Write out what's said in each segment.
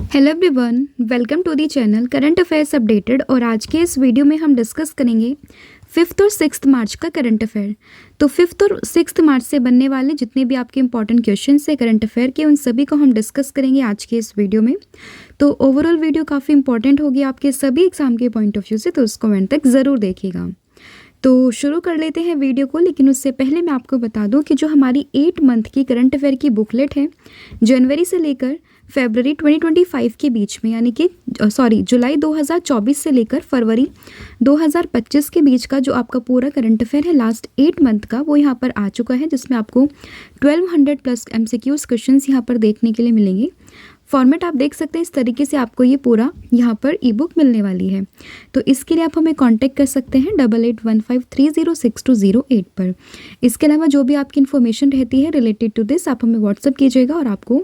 Hello everyone, welcome to the channel current affairs updated. और आज के इस वीडियो में हम डिस्कस करेंगे 5th और 6th मार्च का करंट अफेयर। तो 5th और 6th मार्च से बनने वाले जितने भी आपके इंपॉर्टेंट क्वेश्चंस है करंट अफेयर के, उन सभी को हम डिस्कस करेंगे आज के इस वीडियो में। तो ओवरऑल वीडियो काफ़ी इंपॉर्टेंट होगी आपके सभी एग्जाम के पॉइंट ऑफ व्यू से, तो उसको एंड तक ज़रूर देखिएगा। तो शुरू कर लेते हैं वीडियो को, लेकिन उससे पहले मैं आपको बता दूं कि जो हमारी 8 मंथ की करंट अफेयर की बुकलेट है, जनवरी से लेकर फरवरी 2025 के बीच में, यानी कि जुलाई 2024 से लेकर फरवरी 2025 के बीच का जो आपका पूरा करंट अफेयर है लास्ट 8 मंथ का, वो यहाँ पर आ चुका है, जिसमें आपको 1200 प्लस MCQs क्वेश्चंस यहाँ पर देखने के लिए मिलेंगे। फॉर्मेट आप देख सकते हैं, इस तरीके से आपको ये पूरा यहाँ पर ई बुक मिलने वाली है। तो इसके लिए आप हमें कांटेक्ट कर सकते हैं 8815306208 पर। इसके अलावा जो भी आपकी इन्फॉर्मेशन रहती है रिलेटेड टू दिस, आप हमें व्हाट्सअप कीजिएगा और आपको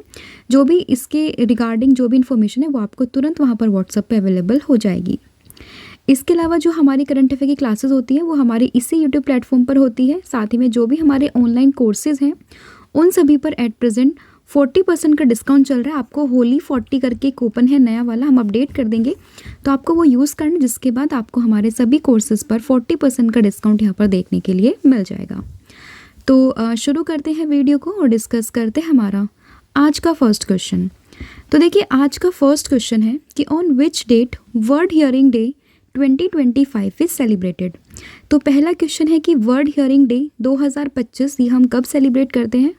जो भी इसके रिगार्डिंग जो भी इन्फॉर्मेशन है वो आपको तुरंत वहाँ पर व्हाट्सअप पर अवेलेबल हो जाएगी। इसके अलावा जो हमारी करंट अफेयर की क्लासेस होती हैं वो हमारे इसी यूट्यूब प्लेटफॉर्म पर होती है। साथ ही में जो भी हमारे ऑनलाइन कोर्सेज हैं उन सभी पर एट प्रेजेंट 40% का डिस्काउंट चल रहा है। आपको होली 40 करके कूपन है नया वाला, हम अपडेट कर देंगे, तो आपको वो यूज़ करना, जिसके बाद आपको हमारे सभी कोर्सेज पर 40% का डिस्काउंट यहाँ पर देखने के लिए मिल जाएगा। तो शुरू करते हैं वीडियो को और डिस्कस करते हैं हमारा आज का फर्स्ट क्वेश्चन। तो देखिए, आज का फर्स्ट क्वेश्चन है कि on which date World Hearing Day 2025 is celebrated. तो पहला क्वेश्चन है कि वर्ल्ड हियरिंग डे 2025 ये हम कब सेलिब्रेट करते हैं।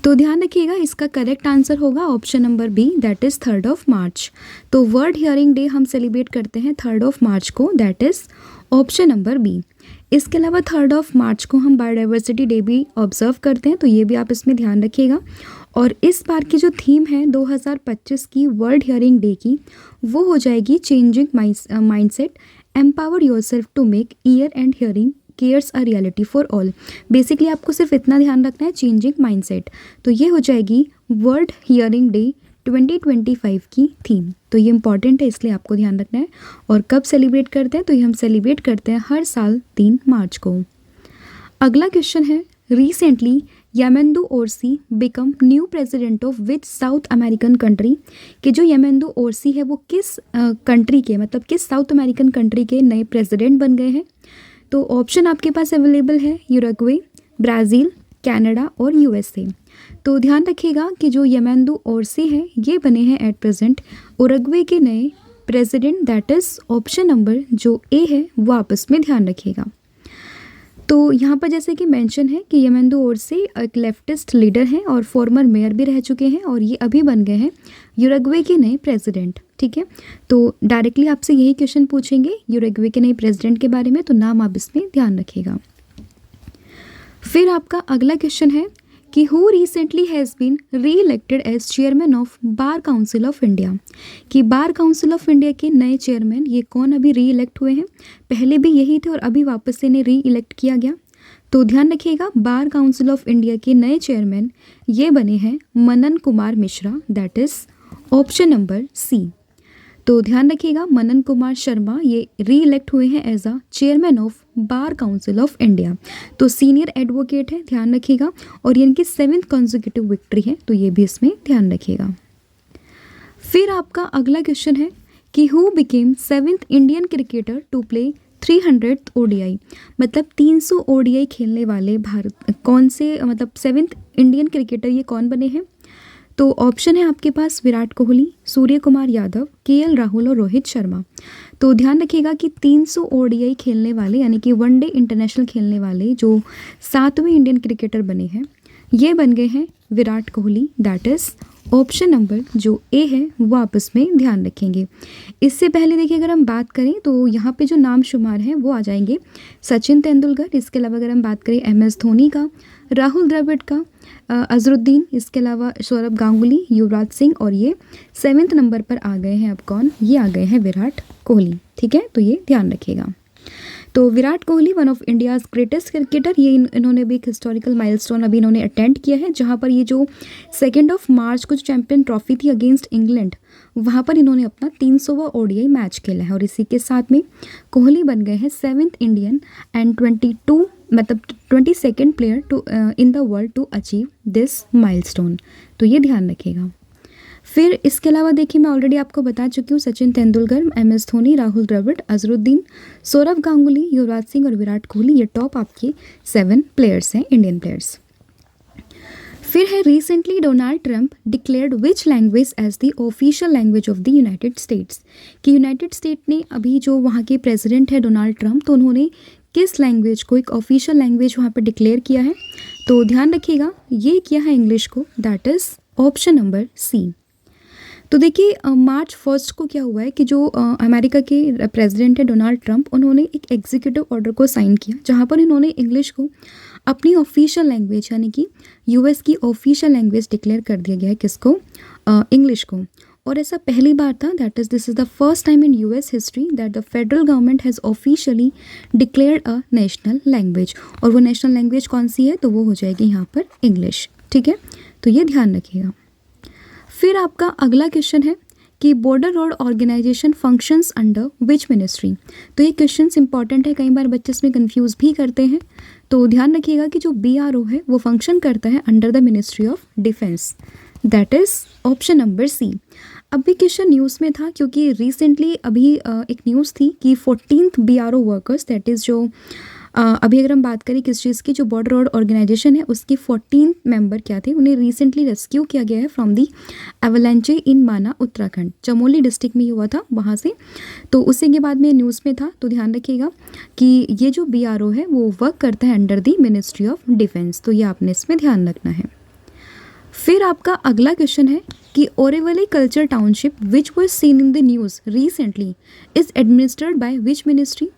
तो ध्यान रखिएगा, इसका करेक्ट आंसर होगा option number B, that is 3rd March. तो वर्ल्ड हियरिंग डे हम सेलिब्रेट करते हैं 3rd मार्च को, that is option number B. इसके अलावा 3rd मार्च को हम बायोडाइवर्सिटी डे भी ऑब्जर्व करते हैं, तो ये भी आप इसमें ध्यान रखिएगा। और इस बार की जो थीम है 2025 की वर्ल्ड हियरिंग डे की, वो हो जाएगी changing mindset, empower yourself to make ear and hearing cares a reality for all. Basically आपको सिर्फ इतना ध्यान रखना है, चेंजिंग माइंडसेट। तो ये हो जाएगी वर्ल्ड हियरिंग डे 2025 की थीम। तो ये इंपॉर्टेंट है, इसलिए आपको ध्यान रखना है। और कब सेलिब्रेट करते हैं, तो ये हम सेलिब्रेट करते हैं हर साल 3 मार्च को। अगला क्वेश्चन है, recently Yamandu Orsi become new president of which South American country. कि जो यामेंदु ओरसी है वो किस कंट्री के, मतलब किस साउथ अमेरिकन कंट्री के नए प्रेसिडेंट बन गए हैं। तो ऑप्शन आपके पास अवेलेबल है यूरुग्वे, ब्राज़ील, कनाडा और USA। तो ध्यान रखिएगा कि जो यामेंदु ओरसी है ये बने हैं एट प्रेजेंट उरुग्वे के नए president, that is option number जो ए है वो आप इसमें ध्यान रखिएगा। तो यहाँ पर जैसे कि मेंशन है कि यामेंदु ओरसी एक लेफ्टिस्ट लीडर हैं और फॉर्मर मेयर भी रह चुके हैं, और ये अभी बन गए हैं यूरुग्वे के नए प्रेसिडेंट। ठीक है, तो डायरेक्टली आपसे यही क्वेश्चन पूछेंगे यूरुग्वे के नए प्रेसिडेंट के बारे में, तो नाम आप इसमें ध्यान रखिएगा। फिर आपका अगला क्वेश्चन है कि who recently has been re elected as chairman of Bar Council of India. कि बार काउंसिल ऑफ इंडिया के नए चेयरमैन ये कौन अभी री इलेक्ट हुए हैं। पहले भी यही थे और अभी वापस से इन्हें री इलेक्ट किया गया। तो ध्यान रखिएगा, बार काउंसिल ऑफ इंडिया के नए चेयरमैन ये बने हैं Manan Kumar Mishra, that is option number C. तो ध्यान रखिएगा, मनन कुमार शर्मा ये री इलेक्ट हुए हैं as a chairman of Bar Council of India. तो सीनियर एडवोकेट है, ध्यान रखिएगा, और ये इनकी 7th कॉन्जिक्यूटिव विक्ट्री है, तो ये भी इसमें ध्यान रखिएगा। फिर आपका अगला क्वेश्चन है कि who became 7th Indian cricketer to play 300th ODI। मतलब 300 ODI खेलने वाले भारत कौन से, मतलब 7th इंडियन क्रिकेटर ये कौन बने हैं। तो ऑप्शन है आपके पास विराट कोहली, सूर्य कुमार यादव, KL राहुल और रोहित शर्मा। तो ध्यान रखिएगा कि 300 ODI खेलने वाले, यानी कि वनडे इंटरनेशनल खेलने वाले जो 7वें इंडियन क्रिकेटर बने हैं ये बन गए हैं Virat Kohli, that is option number जो ए है वो आप इसमें ध्यान रखेंगे। इससे पहले देखिए, अगर हम बात करें तो यहाँ पे जो नाम शुमार हैं वो आ जाएंगे सचिन तेंदुलकर, इसके अलावा अगर हम बात करें MS धोनी का, राहुल द्रविड़ का, अजरुद्दीन, इसके अलावा सौरभ गांगुली, युवराज सिंह, और ये 7वें नंबर पर आ गए हैं अब कौन, ये आ गए हैं विराट कोहली। ठीक है, तो ये ध्यान रखिएगा। तो Virat Kohli one of India's greatest cricketer, ये इन्होंने भी एक हिस्टोरिकल माइलस्टोन अभी इन्होंने अटेंड किया है, जहाँ पर ये जो 2 मार्च को जो चैंपियन ट्रॉफी थी अगेंस्ट इंग्लैंड, वहाँ पर इन्होंने अपना 300वां ODI मैच खेला है। और इसी के साथ में कोहली बन गए हैं 7th Indian and 22nd player to in the world to achieve this milestone. तो ये ध्यान रखिएगा। फिर इसके अलावा देखिए मैं ऑलरेडी आपको बता चुकी हूँ, सचिन तेंदुलकर, एम एस धोनी, राहुल द्रविड़, अजरुद्दीन, सौरव गांगुली, युवराज सिंह और विराट कोहली, ये टॉप आपके 7 प्लेयर्स हैं, इंडियन प्लेयर्स। फिर है recently Donald Trump declared which language as the official language of the United States, कि यूनाइटेड स्टेट ने अभी जो वहाँ के प्रेसिडेंट है डोनाल्ड ट्रंप, तो उन्होंने किस लैंग्वेज को एक ऑफिशियल लैंग्वेज वहाँ पर डिक्लेयर किया है। तो ध्यान रखिएगा ये किया है इंग्लिश को, that is option number C. तो देखिए मार्च 1 को क्या हुआ है कि जो अमेरिका के प्रेसिडेंट है डोनाल्ड ट्रंप, उन्होंने एक एग्जीक्यूटिव ऑर्डर को साइन किया जहाँ पर इन्होंने इंग्लिश को अपनी ऑफिशियल लैंग्वेज यानी कि यूएस की ऑफिशियल लैंग्वेज डिक्लेयर कर दिया गया है, किसको, इंग्लिश को। और ऐसा पहली बार था, that is this is the first time in US history that the federal government has officially declared a national language. और वो नेशनल लैंग्वेज कौन सी है, तो वो हो जाएगी यहाँ पर इंग्लिश, ठीक है, तो ये ध्यान रखिएगा। फिर आपका अगला क्वेश्चन है कि Border Road Organization functions under which ministry. तो ये क्वेश्चंस इंपॉर्टेंट है, कई बार बच्चे इसमें कंफ्यूज भी करते हैं। तो ध्यान रखिएगा कि जो BRO है वो फंक्शन करता है under the ministry of defence, that is option number C. अब भी क्वेश्चन न्यूज़ में था क्योंकि रिसेंटली अभी एक न्यूज़ थी कि 14th BRO workers, that is जो अभी अगर हम बात करें किस चीज़ की, जो बॉर्डर रोड ऑर्गेनाइजेशन है उसके 14 मेंबर क्या थे, उन्हें रिसेंटली रेस्क्यू किया गया है फ्रॉम दी एवलांचे इन माना, उत्तराखंड, चमोली डिस्ट्रिक्ट में हुआ था वहाँ से। तो उसी के बाद में न्यूज़ में था। तो ध्यान रखिएगा कि ये जो BRO है वो वर्क करता है under the ministry of defence, तो ये आपने इसमें ध्यान रखना है। फिर आपका अगला क्वेश्चन है कि Auroville culture township which was seen in the news recently is administered by which ministry.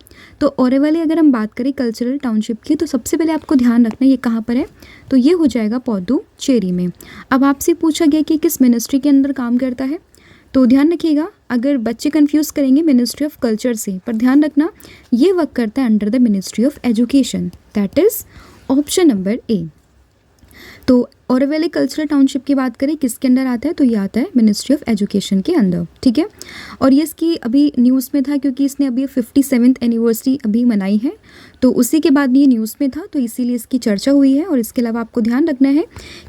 तो ओरेवली अगर हम बात करें कल्चरल टाउनशिप की, तो सबसे पहले आपको ध्यान रखना है ये कहाँ पर है, तो ये हो जाएगा पुडुचेरी में। अब आपसे पूछा गया कि किस मिनिस्ट्री के अंदर काम करता है, तो ध्यान रखिएगा अगर बच्चे कंफ्यूज करेंगे मिनिस्ट्री ऑफ कल्चर से, पर ध्यान रखना ये वर्क करता है under the ministry of education, that is option number A. तो ओरेवली कल्चरल टाउनशिप की बात करें किसके अंदर आता है, तो ये आता है मिनिस्ट्री ऑफ एजुकेशन के अंदर, ठीक है। और ये इसकी अभी न्यूज़ में था क्योंकि इसने अभी 57th एनिवर्सरी अभी मनाई है, तो उसी के बाद ये न्यूज़ में था, तो इसीलिए इसकी चर्चा हुई है। और इसके अलावा आपको ध्यान रखना है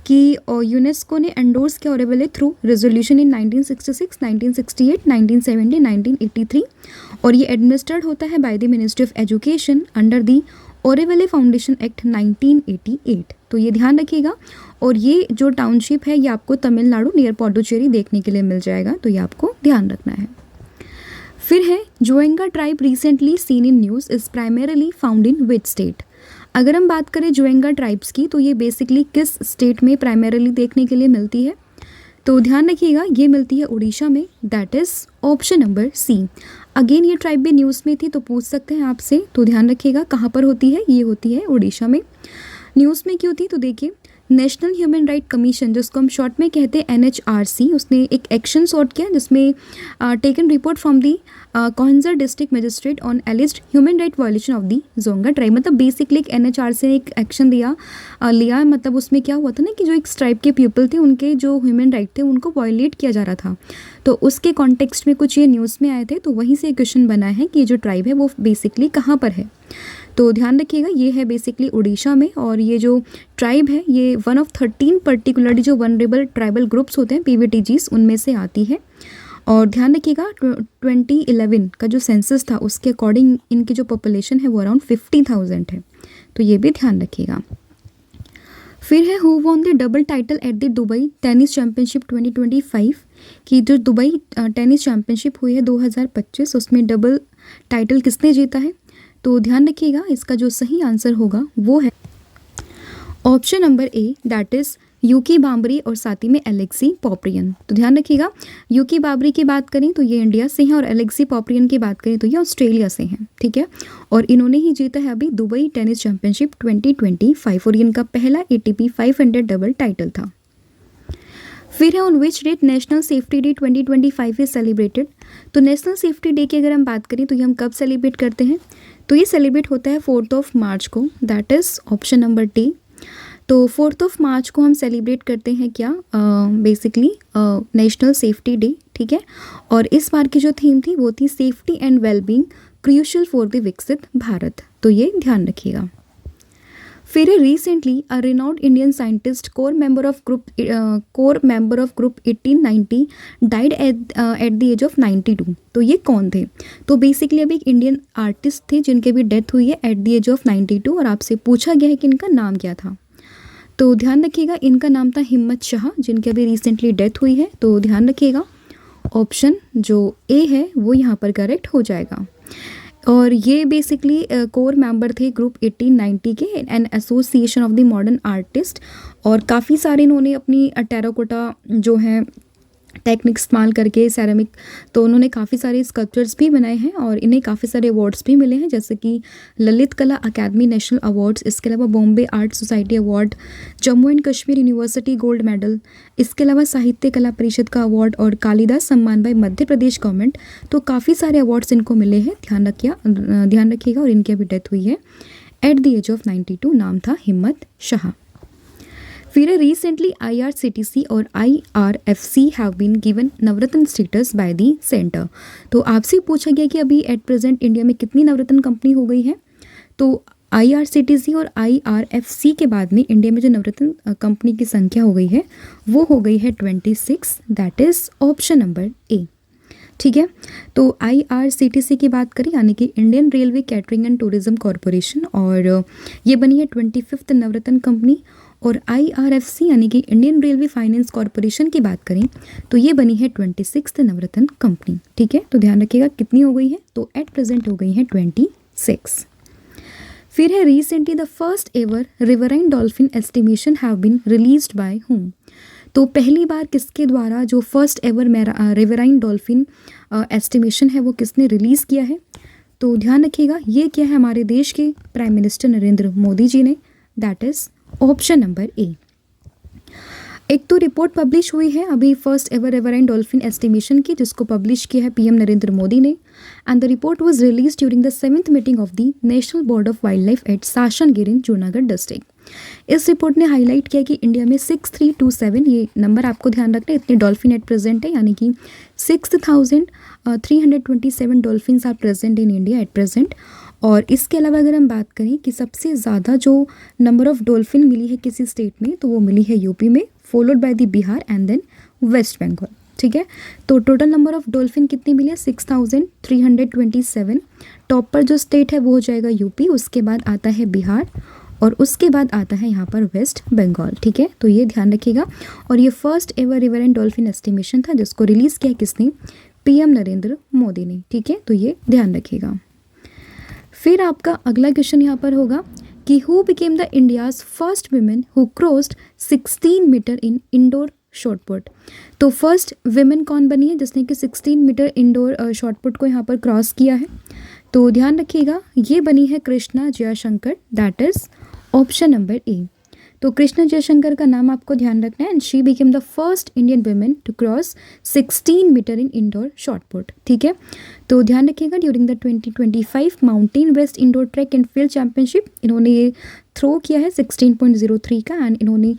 कि यूनेस्को ने एंडोर्स किया ओरेवली थ्रू रेजोल्यूशन इन 1966, 1968, 1970, 1983, और ये एडमिनिस्ट्रेड होता है by the ministry of education under the Auroville foundation act 1988। तो ये ध्यान रखिएगा। और ये जो टाउनशिप है ये आपको तमिलनाडु नियर पुडुचेरी देखने के लिए मिल जाएगा, तो ये आपको ध्यान रखना है। फिर है Joenga tribe recently seen in news is primarily found in which state. अगर हम बात करें जोएंगा ट्राइब्स की, तो ये बेसिकली किस स्टेट में प्राइमरीली देखने के लिए मिलती है, तो ध्यान रखिएगा ये मिलती है उड़ीसा में, that is option number C. Again ये ट्राइब भी न्यूज़ में थी तो पूछ सकते हैं आपसे, तो ध्यान रखिएगा कहाँ पर होती है, ये होती है उड़ीसा में। न्यूज़ में क्यों थी, तो देखिए नेशनल ह्यूमन राइट कमीशन, जिसको हम शॉर्ट में कहते हैं NHRC, उसने एक एक्शन सॉर्ट किया जिसमें टेकन रिपोर्ट फ्रॉम दी कोहिंसर district magistrate on alleged human right violation of the Jonga tribe. मतलब बेसिकली एक NHRC ने एक एक्शन लिया, मतलब उसमें क्या हुआ था ना कि जो एक ट्राइब के पीपल थे उनके जो ह्यूमन राइट थे उनको वायलेट किया जा रहा था, तो उसके कॉन्टेक्स्ट में कुछ ये न्यूज़ में आए थे, तो वहीं से क्वेश्चन बना है कि ये जो ट्राइब है वो बेसिकली कहाँ पर है। तो ध्यान रखिएगा ये है बेसिकली उड़ीसा में, और ये जो ट्राइब है ये वन ऑफ 13 पर्टिकुलरली जो वनरेबल ट्राइबल ग्रुप्स होते हैं PVTGs उनमें से आती है। और ध्यान रखिएगा 2011 का जो सेंसस था उसके अकॉर्डिंग इनकी जो पॉपुलेशन है वो अराउंड 50,000 है, तो ये भी ध्यान रखिएगा। फिर है who won the double title at the Dubai tennis championship 2025, की जो दुबई टेनिस चैम्पियनशिप हुई है 2025 उसमें डबल टाइटल किसने जीता है। तो ध्यान रखिएगा इसका जो सही आंसर होगा वो है option number A, that is Yuki Bhambri और साथ ही में एलेक्सी पॉपरियन। तो ध्यान रखिएगा यूकी बाबरी की बात करें तो ये इंडिया से हैं, और एलेक्सी पॉपरियन की बात करें तो ये ऑस्ट्रेलिया से हैं, ठीक है। और इन्होंने ही जीता है अभी दुबई टेनिस चैम्पियनशिप 2025, और इनका पहला ATP 500 डबल टाइटल था। फिर है on which date National Safety Day 2025 is celebrated. तो नेशनल सेफ्टी डे की अगर हम बात करें तो ये हम कब सेलिब्रेट करते हैं, तो ये सेलिब्रेट होता है 4 मार्च को, that is option number D. तो 4 मार्च को हम सेलिब्रेट करते हैं क्या, बेसिकली नेशनल सेफ्टी डे, ठीक है। और इस बार की जो थीम थी वो थी safety and wellbeing crucial for the Viksit Bharat, तो ये ध्यान रखिएगा। फिर recently a renowned Indian scientist core member of group 1890 died at the age of 92। तो ये कौन थे? तो बेसिकली अभी एक इंडियन आर्टिस्ट थे जिनके भी डेथ हुई है एट द एज ऑफ 92, और आपसे पूछा गया है कि इनका नाम क्या था। तो ध्यान रखिएगा, इनका नाम था हिम्मत शाह, जिनकी अभी रिसेंटली डेथ हुई है। तो ध्यान रखिएगा, ऑप्शन जो ए है वो यहाँ पर करेक्ट हो जाएगा। और ये बेसिकली कोर मेंबर थे ग्रुप 1890 के, an association of the modern artist. और काफ़ी सारे इन्होंने अपनी टेराकोटा जो है टेक्निक इस्तेमाल करके सेरेमिक, तो उन्होंने काफ़ी सारे स्कल्पचर्स भी बनाए हैं और इन्हें काफ़ी सारे अवार्ड्स भी मिले हैं, जैसे कि ललित कला अकेडमी नेशनल अवार्ड्स, इसके अलावा Bombay art society award, Jammu and Kashmir university gold medal, इसके अलावा साहित्य कला परिषद का अवार्ड और कालिदास सम्मान बाय मध्य प्रदेश गवर्नमेंट। तो काफ़ी सारे अवार्ड्स इनको मिले हैं, ध्यान रखिएगा। और इनकी अभी डेथ हुई है एट द एज ऑफ 92। नाम था हिम्मत शाह। फिर रिसेंटली IRCTC और IRFC have been given Navratna status by the centre. तो आपसे पूछा गया कि अभी एट प्रेजेंट इंडिया में कितनी नवरत्न कंपनी हो गई है। तो IRCTC और IRFC के बाद में इंडिया में जो नवरत्न कंपनी की संख्या हो गई है वो हो गई है 26, दैट इज़ ऑप्शन नंबर ए। ठीक है, तो IRCTC की बात करें यानी कि Indian railway catering and tourism corporation, और ये बनी है 25th नवरत्न कंपनी। और IRFC यानी कि इंडियन रेलवे फाइनेंस कॉरपोरेशन की बात करें तो ये बनी है 26th नवरत्न कंपनी। ठीक है, तो ध्यान रखिएगा कितनी हो गई है, तो एट प्रेजेंट हो गई है 26। फिर है recently the first ever riverine dolphin estimation have been released by हुम। तो पहली बार किसके द्वारा जो first ever riverine dolphin estimation है वो किसने रिलीज़ किया है? तो ध्यान रखिएगा, ये क्या है, हमारे देश के प्राइम मिनिस्टर नरेंद्र मोदी जी ने, that is option number A. एक तो रिपोर्ट पब्लिश हुई है अभी first ever riverine dolphin estimation की, जिसको पब्लिश किया है PM नरेंद्र मोदी ने, and the report was release during the 7th meeting of the national board of wild life at Sasan Gir in Junagadh district. इस रिपोर्ट ने हाईलाइट किया कि इंडिया में 6327, ये नंबर आपको ध्यान रखना है, इतने डॉल्फिन एट प्रेजेंट है, यानी कि 6327 dolphins are present in India at present. और इसके अलावा अगर हम बात करें कि सबसे ज़्यादा जो नंबर ऑफ डॉल्फिन मिली है किसी स्टेट में, तो वो मिली है यूपी में, followed by the Bihar and then West Bengal. ठीक है, तो टोटल नंबर ऑफ डॉल्फिन कितनी मिली है? 6327। टॉप पर जो स्टेट है वो हो जाएगा यूपी, उसके बाद आता है बिहार और उसके बाद आता है यहाँ पर वेस्ट बंगाल। ठीक है, तो ये ध्यान रखिएगा। और ये first ever river and dolphin estimation था जिसको रिलीज़ किया किसने? PM नरेंद्र मोदी ने। ठीक है, तो ये ध्यान रखिएगा। फिर आपका अगला क्वेश्चन यहाँ पर होगा कि who became the India's first women who crossed 16 metre in indoor shot put. तो फर्स्ट विमेन कौन बनी है जिसने कि 16 मीटर इंडोर शॉटपुट को यहाँ पर क्रॉस किया है? तो ध्यान रखिएगा, ये बनी है Krishna Jayshankar, that is option number A. तो कृष्णा जयशंकर का नाम आपको ध्यान रखना है, and she became the first Indian women to cross 16 metre in indoor shot put. ठीक है, तो ध्यान रखिएगा during the 2025 mountain west indoor track and field championship इन्होंने ये थ्रो किया है 16.03 का, एंड इन्होंने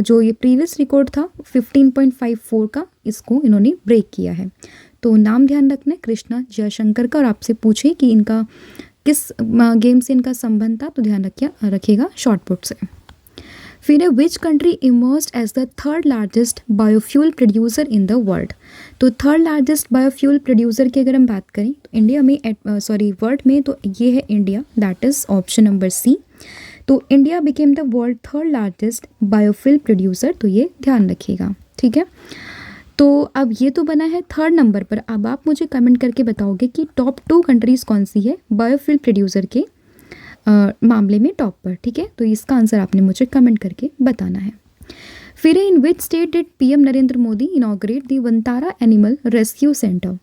जो ये प्रीवियस रिकॉर्ड था 15.54 का, इसको इन्होंने ब्रेक किया है। तो नाम ध्यान रखना है कृष्णा जयशंकर का। और आपसे पूछे कि इनका किस गेम से इनका संबंध था, तो ध्यान रखिएगा शॉटपुट से। फिर है which country emerged as the third largest biofuel producer in the world. तो थर्ड लार्जेस्ट बायोफ्यूल प्रोड्यूसर की अगर हम बात करें तो इंडिया में वर्ल्ड में, तो ये है India, that is option number C. तो India became the world third largest biofuel producer, तो ये ध्यान रखिएगा। ठीक है, तो अब ये तो बना है थर्ड नंबर पर। अब आप मुझे कमेंट करके बताओगे कि टॉप 2 कंट्रीज़ कौन सी है बायोफ्यूल प्रोड्यूसर के मामले में टॉप पर। ठीक है, तो इसका आंसर आपने मुझे कमेंट करके बताना है। फिर in which state did PM Narendra Modi inaugurate the Vantara animal rescue centre.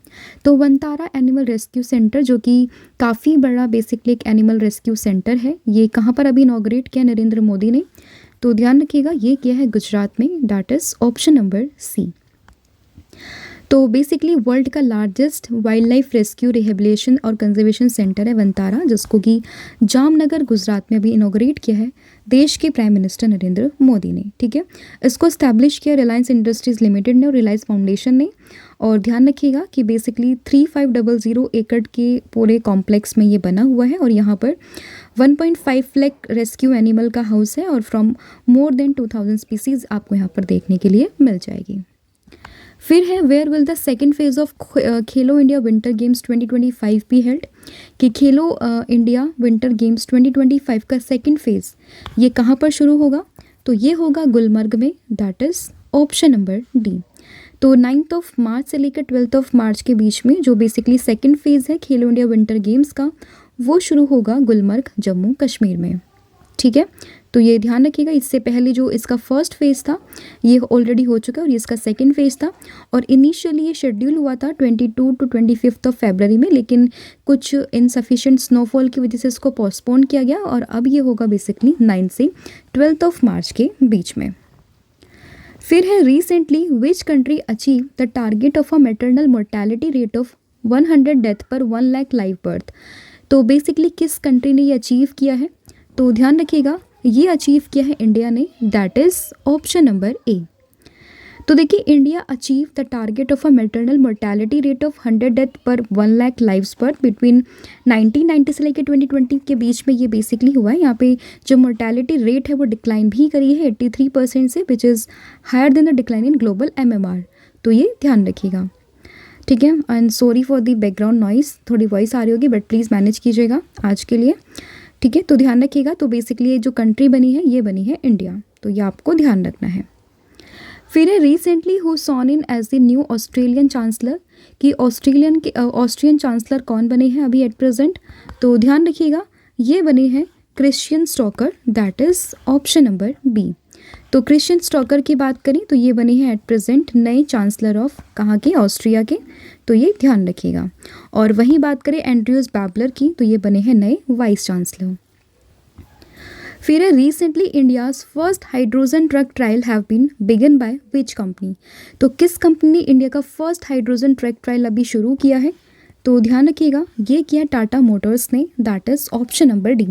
तो वंतारा एनिमल रेस्क्यू सेंटर जो कि काफ़ी बड़ा बेसिकली एक एनिमल रेस्क्यू सेंटर है, ये कहाँ पर अभी इनॉग्रेट किया नरेंद्र मोदी ने? तो ध्यान रखिएगा, ये किया है गुजरात में, that is option number C. तो बेसिकली वर्ल्ड का largest wildlife rescue rehabilitation और कंजर्वेशन सेंटर है वनतारा, जिसको कि जामनगर गुजरात में अभी इनॉग्रेट किया है देश के प्राइम मिनिस्टर नरेंद्र मोदी ने। ठीक है, इसको इस्टेब्लिश किया रिलायंस इंडस्ट्रीज़ लिमिटेड ने और रिलायंस फाउंडेशन ने। और ध्यान रखिएगा कि बेसिकली 3500 एकड़ के पूरे कॉम्प्लेक्स में ये बना हुआ है और यहाँ पर 1.5 लाख रेस्क्यू एनिमल का हाउस है और फ्रॉम मोर देन 2000 स्पीसीज आपको यहाँ पर देखने के लिए मिल जाएगी। फिर है where will the second phase of Khelo India winter games 2025 be held, कि खेलो इंडिया विंटर गेम्स 2025 का सेकेंड फेज ये कहाँ पर शुरू होगा, तो ये होगा गुलमर्ग में, that is option number D. तो 9 मार्च से लेकर 12 मार्च के बीच में जो बेसिकली सेकेंड फेज़ है खेलो इंडिया विंटर गेम्स का, वो शुरू होगा गुलमर्ग जम्मू कश्मीर में। ठीक है, तो ये ध्यान रखिएगा, इससे पहले जो इसका फर्स्ट फेज़ था ये ऑलरेडी हो चुका है और ये इसका सेकेंड फेज़ था और इनिशियली ये शेड्यूल हुआ था 22 टू 25 फरवरी में, लेकिन कुछ इनसफिशिएंट स्नोफॉल की वजह से इसको पोस्टपोन किया गया और अब ये होगा बेसिकली 9 से 12 मार्च के बीच में। फिर है recently which country achieve the target of a maternal mortality rate of 100 death पर 1 लाख लाइव बर्थ, तो बेसिकली किस कंट्री ने ये अचीव किया है, तो ध्यान रखिएगा ये अचीव किया है इंडिया ने, that is option number A. तो देखिए India achieve the target of a maternal mortality rate of 100 death पर 1 लाख लाइव्स बर्थ बिटवीन 1990 से लेकर 2020 के बीच में ये बेसिकली हुआ है। यहाँ पे जो मोर्टेलिटी रेट है वो डिक्लाइन भी करी है 83% से, which is higher than the decline in global MMR, तो ये ध्यान रखिएगा। ठीक है, and sorry for the background noise, थोड़ी वॉइस आ रही होगी बट प्लीज़ मैनेज कीजिएगा आज के लिए। ठीक है, तो ध्यान रखिएगा, तो बेसिकली ये जो कंट्री बनी है ये बनी है इंडिया, तो ये आपको ध्यान रखना है। फिर है recently who sworn in as the new Australian chancellor, कि ऑस्ट्रियन चांसलर कौन बने हैं अभी एट प्रेजेंट, तो ध्यान रखिएगा ये बने हैं Christian Stocker, that is option number B. तो क्रिश्चियन स्टॉकर की बात करें तो ये बने हैं एट प्रेजेंट नए चांसलर ऑफ कहाँ के, ऑस्ट्रिया के, तो ये ध्यान रखिएगा। और वहीं बात करें एंड्रयूज बैबलर की, तो ये बने हैं नए वाइस चांसलर। फिर है recently India's first hydrogen truck trial have been begun by which company, तो किस कंपनी ने इंडिया का फर्स्ट हाइड्रोजन ट्रक ट्रायल अभी शुरू किया है, तो ध्यान रखिएगा ये किया टाटा मोटर्स ने, that is option number D.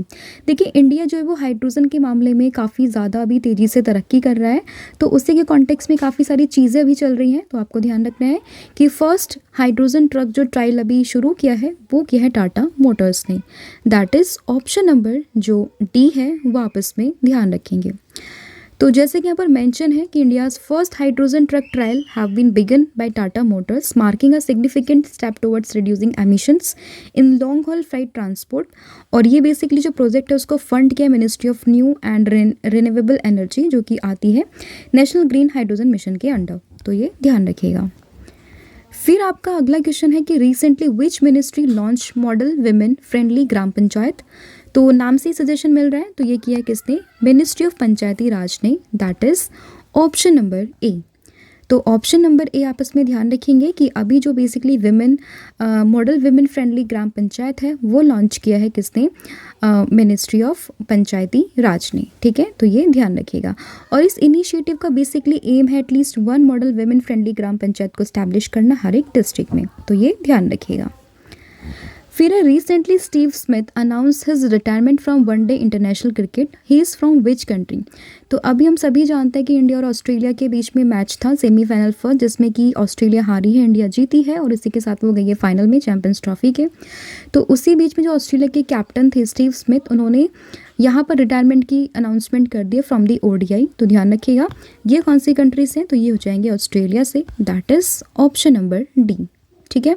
देखिए इंडिया जो है वो हाइड्रोजन के मामले में काफ़ी ज़्यादा अभी तेज़ी से तरक्की कर रहा है, तो उसी के कॉन्टेक्स्ट में काफ़ी सारी चीज़ें अभी चल रही हैं, तो आपको ध्यान रखना है कि फर्स्ट हाइड्रोजन ट्रक जो ट्रायल अभी शुरू किया है वो किया है टाटा मोटर्स ने, दैट इज़ ऑप्शन नंबर जो डी है वो आप इसमें ध्यान रखेंगे। तो जैसे कि यहाँ पर मेंशन है कि India's first hydrogen truck trial have been begun by Tata Motors marking a significant step towards reducing emissions in long haul flight transport, और ये बेसिकली जो प्रोजेक्ट है उसको फंड किया ministry of new and renewable energy जो कि आती है नेशनल ग्रीन हाइड्रोजन मिशन के अंडर, तो ये ध्यान रखिएगा। फिर आपका अगला क्वेश्चन है कि recently which ministry launch model women friendly gram panchayat, तो नाम से ही सजेशन मिल रहा है, तो ये किया किसने, मिनिस्ट्री ऑफ पंचायती राज ने, that is option number A. तो ऑप्शन नंबर ए आप इसमें ध्यान रखेंगे कि अभी जो basically women model women friendly gram panchayat है वो लॉन्च किया है किसने, मिनिस्ट्री ऑफ पंचायती राज ने। ठीक है, तो ये ध्यान रखिएगा। और इस इनिशिएटिव का बेसिकली एम है at least 1 model women friendly gram panchayat को स्टैब्लिश करना हर एक डिस्ट्रिक्ट में, तो ये ध्यान रखिएगा। फिर recently Steve Smith announce his retirement from one day international cricket, he is from which country, तो अभी हम सभी जानते हैं कि इंडिया और ऑस्ट्रेलिया के बीच में मैच था सेमीफाइनल फर्स्ट, जिसमें कि ऑस्ट्रेलिया हारी है, इंडिया जीती है और इसी के साथ वो गई है फाइनल में चैंपियंस ट्रॉफी के। तो उसी बीच में जो ऑस्ट्रेलिया के कैप्टन थे स्टीव स्मिथ, उन्होंने यहाँ पर रिटायरमेंट की अनाउंसमेंट कर दी फ्रॉम दी ODI, तो ध्यान रखिएगा ये कौन सी कंट्री से, तो ये हो जाएंगे ऑस्ट्रेलिया से, that is option number D. ठीक है,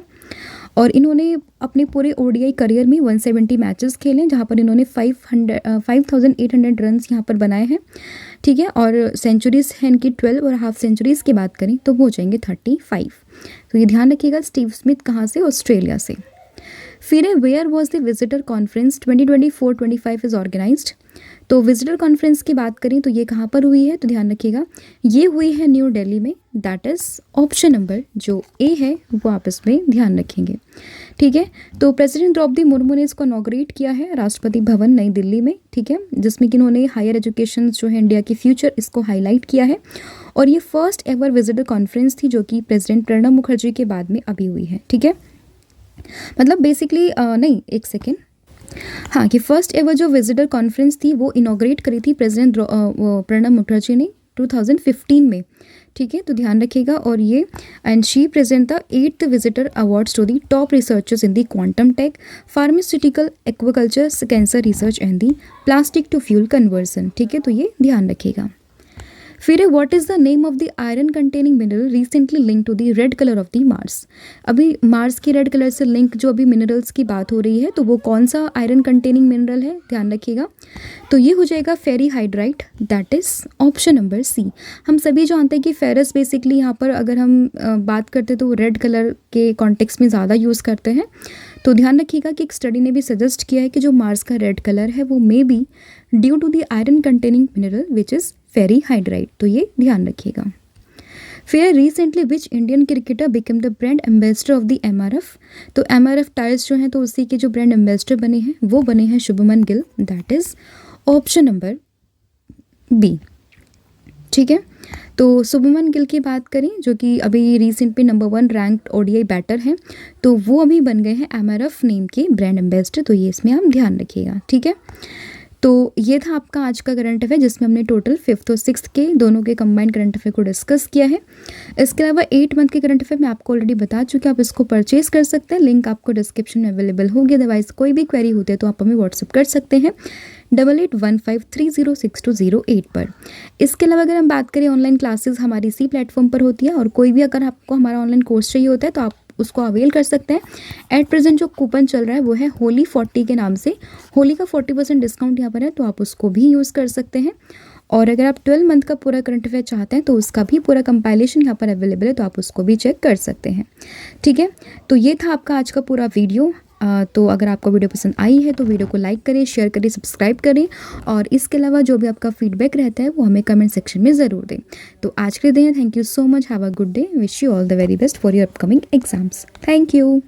और इन्होंने अपने पूरे ODI करियर में 170 मैचेस खेले जहाँ पर इन्होंने 5800 रन्स यहाँ पर बनाए हैं। ठीक है, और सेंचुरीज हैं इनकी 12 और हाफ सेंचुरीज़ की बात करें तो वो हो जाएंगे 35, तो ये ध्यान रखिएगा। स्टीव स्मिथ कहाँ से, ऑस्ट्रेलिया से। फिर है where was the visitor conference 2024-25 is organised. तो विजिटर कॉन्फ्रेंस की बात करें तो ये कहाँ पर हुई है, तो ध्यान रखिएगा ये हुई है न्यू दिल्ली में। दैट इज़ ऑप्शन नंबर जो ए है वो आप इसमें ध्यान रखेंगे। ठीक है, तो प्रेसिडेंट द्रौपदी मुर्मू ने इसको इनॉग्रेट किया है राष्ट्रपति भवन नई दिल्ली में। ठीक है, जिसमें कि उन्होंने हायर एजुकेशन जो है इंडिया की फ्यूचर इसको हाईलाइट किया है। और ये फर्स्ट एवर विजिटर कॉन्फ्रेंस थी जो कि प्रेसिडेंट प्रणब मुखर्जी के बाद में अभी हुई है। ठीक है, मतलब बेसिकली नहीं, एक सेकेंड, हाँ, कि फर्स्ट एवर जो विजिटर कॉन्फ्रेंस थी वो इनॉग्रेट करी थी प्रेसिडेंट प्रणब मुखर्जी ने 2015 में। ठीक है, तो ध्यान रखिएगा। और ये and she present the 8th visitor awards to the top researchers in the quantum tech, pharmaceutical, aquaculture, cancer research and the plastic to fuel conversion. ठीक है, तो ये ध्यान रखिएगा। फिर what is the name of the iron containing mineral recently link to the red colour of the Mars. अभी Mars की red colour से लिंक जो अभी मिनरल्स की बात हो रही है तो वो कौन सा आयरन कंटेनिंग मिनरल है, ध्यान रखिएगा। तो ये हो जाएगा ferrihydrite. That is option number C. हम सभी जानते हैं कि फेरस बेसिकली यहाँ पर अगर हम बात करते तो रेड कलर के कॉन्टेक्स्ट में ज़्यादा यूज़ करते हैं। तो ध्यान रखिएगा कि एक स्टडी ने भी सजेस्ट किया है कि जो मार्स का रेड कलर है वो may be due to the iron containing mineral which is ferrihydrite. तो ये ध्यान रखिएगा। फिर recently which Indian cricketer become the brand ambassador of the MRF। तो MRF टायर्स जो हैं तो उसी के जो ब्रांड एम्बेसडर बने हैं वो बने हैं Shubman Gill. That is option number B. ठीक है, तो शुभमन गिल की बात करें जो कि अभी रिसेंट पे नंबर 1 रैंक्ड ODI बैटर हैं, तो वो अभी बन गए हैं MRF नेम के ब्रांड एम्बेसडर। तो ये इसमें आप ध्यान रखिएगा। ठीक है, तो ये था आपका आज का करंट अफेयर जिसमें हमने टोटल 5th और 6th के दोनों के कंबाइंड करंट अफेयर को डिस्कस किया है। इसके अलावा 8 मंथ के करंट अफेयर मैं आपको ऑलरेडी बता चुकी हूँ, आप इसको परचेज कर सकते हैं। लिंक आपको डिस्क्रिप्शन में अवेलेबल होगी। अदरवाइज कोई भी क्वेरी होती है तो आप हमें व्हाट्सअप कर सकते हैं 8815306208 पर। इसके अलावा अगर हम बात करें ऑनलाइन क्लासेस हमारी इसी प्लेटफॉर्म पर होती है और कोई भी अगर आपको हमारा ऑनलाइन कोर्स चाहिए होता है तो आप उसको अवेल कर सकते हैं। एट प्रेजेंट जो कूपन चल रहा है वो है होली 40 के नाम से। होली का 40% डिस्काउंट यहाँ पर है तो आप उसको भी यूज़ कर सकते हैं। और अगर आप 12 मंथ का पूरा करंट अफेयर चाहते हैं तो उसका भी पूरा कंपाइलेशन यहाँ पर अवेलेबल है तो आप उसको भी चेक कर सकते हैं। ठीक है, तो ये था आपका आज का पूरा वीडियो। तो अगर आपको वीडियो पसंद आई है तो वीडियो को लाइक करें, शेयर करें, सब्सक्राइब करें और इसके अलावा जो भी आपका फीडबैक रहता है वो हमें कमेंट सेक्शन में ज़रूर दें। तो आज के लिए thank you so much, have a good day, wish you all the very best for your upcoming exams. Thank you.